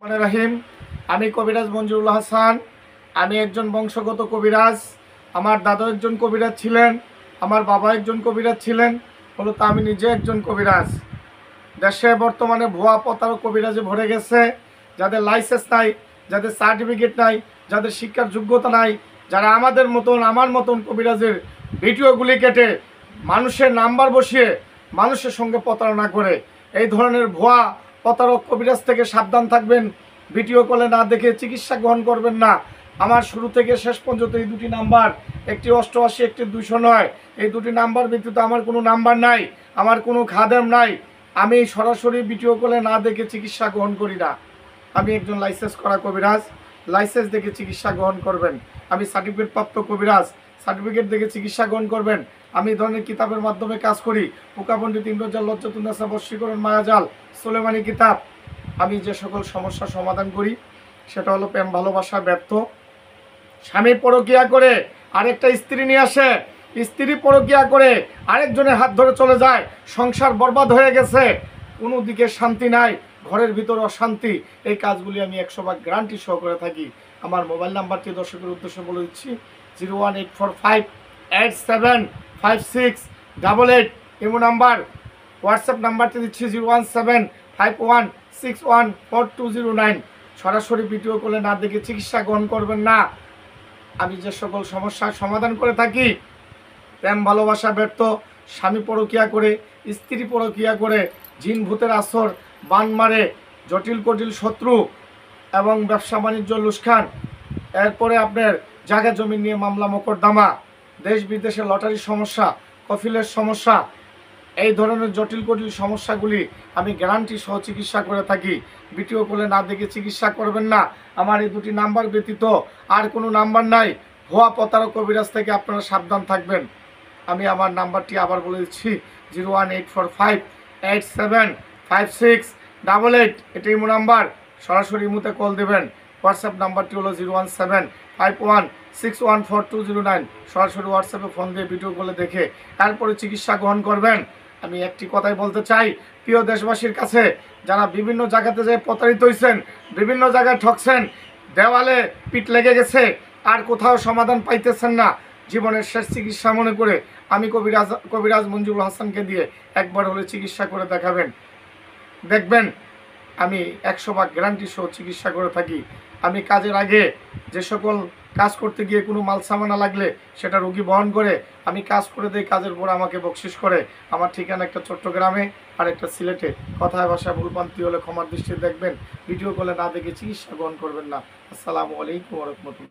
মানে রাহিম, আমি কবিরাজ মঞ্জুরুল হাসান। আমি একজন বংশগত কবিরাজ। আমার দাদা একজন কবিরাজ ছিলেন, আমার বাবা একজন কবিরাজ ছিলেন, মূলত আমি নিজে একজন কবিরাজ। দেশে বর্তমানে ভুয়া প্রতারক কবিরাজে ভরে গেছে। যাদের লাইসেন্স নাই, যাদের সার্টিফিকেট নাই, যাদের শিক্ষার যোগ্যতা নাই, যারা আমাদের মতন আমার মতন কবিরাজের ভিডিওগুলি কেটে মানুষের নাম্বার বসিয়ে মানুষের সঙ্গে প্রতারণা করে, এই ধরনের ভুয়া প্রতারক কবিরাজ থেকে সাবধান থাকবেন। ভিডিও কলে না দেখে চিকিৎসা গ্রহণ করবেন না। আমার শুরু থেকে শেষ পর্যন্ত এই দুটি নাম্বার, একটি 88, একটি 209, এই দুটি নাম্বার ব্যতীত আমার কোনো নাম্বার নাই, আমার কোনো খাদেম নাই। আমি সরাসরি ভিডিও কলে না দেখে চিকিৎসা গ্রহণ করি না। আমি একজন লাইসেন্স করা কবিরাজ। লাইসেন্স দেখে চিকিৎসা গ্রহণ করবেন। আমি সার্টিফিকেট প্রাপ্ত কবিরাজ। সার্টিফিকেট দেখে চিকিৎসা গ্রহণ করবেন। আমি এই ধরনের কিতাবের মাধ্যমে কাজ করি। পোকাপণ্ডিত, ইন্দ্রজাল, লজ্জাতুন্নাসা, বশীকরণ, মায়াজাল, সুলেমানি কিতাব। আমি যে সকল সমস্যার সমাধান করি সেটা হলো প্রেম ভালোবাসা ব্যর্থ, স্বামী পরকীয়া করে আরেকটা স্ত্রী নিয়ে আসে, স্ত্রী পরকীয়া করে আরেকজনের হাত ধরে চলে যায়, সংসার বরবাদ হয়ে গেছে, কোনো দিকে শান্তি নাই, ঘরের ভিতর অশান্তি। এই কাজগুলি আমি 100% গ্যারান্টি সহ করে থাকি। আমার মোবাইল নাম্বারটি দর্শকের উদ্দেশ্যে বলে দিচ্ছি, 01845875688। Imo number. হোয়াটসঅ্যাপ নাম্বারটি দিচ্ছি 01751614209। সরাসরি ভিডিও কলে না দেখে চিকিৎসা গ্রহণ করবেন না। আমি যে সকল সমস্যার সমাধান করে থাকি, প্রেম ভালোবাসা ব্যর্থ, স্বামী পরকীয়া করে, স্ত্রী পরকীয়া করে, জিন ভূতের আসর, বান মারে, জটিল কটিল শত্রু এবং ব্যবসা বাণিজ্য লুসখান, এরপরে আপনার জায়গা জমি নিয়ে মামলা মোকদ্দমা, দেশ বিদেশে লটারির সমস্যা, কফিলের সমস্যা, এই ধরনের জটিল কটিল সমস্যাগুলি আমি গ্যারান্টি সহ চিকিৎসা করে থাকি। ভিডিও কলে না দেখে চিকিৎসা করবেন না। আমার এই দুটি নাম্বার ব্যতীত আর কোনো নাম্বার নাই। ভুয়া প্রতারক কবিরাজ থেকে আপনারা সাবধান থাকবেন। আমি আমার নাম্বারটি আবার বলে দিচ্ছি, 01845875688। এটা ইমো নাম্বার। সরাসরি ইমোতে কল দেবেন। হোয়াটসঅ্যাপ নাম্বারটি হলো 01751614209। সরাসরি হোয়াটসঅ্যাপে ফোন দিয়ে ভিডিও কলে দেখে তারপরে চিকিৎসা গ্রহণ করবেন। আমি একটি কথাই বলতে চাই প্রিয় দেশবাসীর কাছে, যারা বিভিন্ন জায়গাতে যে প্রতারিত হয়েছেন, বিভিন্ন জায়গায় ঠকছেন, দেওয়ালে পিঠ লেগে গেছে, আর কোথাও সমাধান পাইতেছেন না, জীবনের শেষ চিকিৎসা মনে করে আমি কবিরাজ মঞ্জুরুল হাসানকে দিয়ে একবার হলে চিকিৎসা করে দেখাবেন। দেখবেন আমি 100% গ্যারান্টি সহ চিকিৎসা করে থাকি। আমি কাজের আগে যে সকল কাজ করতে গিয়ে কোনো মাল সামানা লাগলে সেটা রোগী বহন করে আমি কাজ করে দিই, কাজের পর আমাকে বকশিস করে। আমার ঠিকানা একটা চট্টগ্রামে আর একটা সিলেটে। কথায় ভাষায় ভুলপান্তি হলে ক্ষমার দৃষ্টিতে দেখবেন। ভিডিও কলে না দেখে চিকিৎসা গ্রহণ করবেন না। আসসালামু আলাইকুম ওয়া রাহমাতুল্লাহ।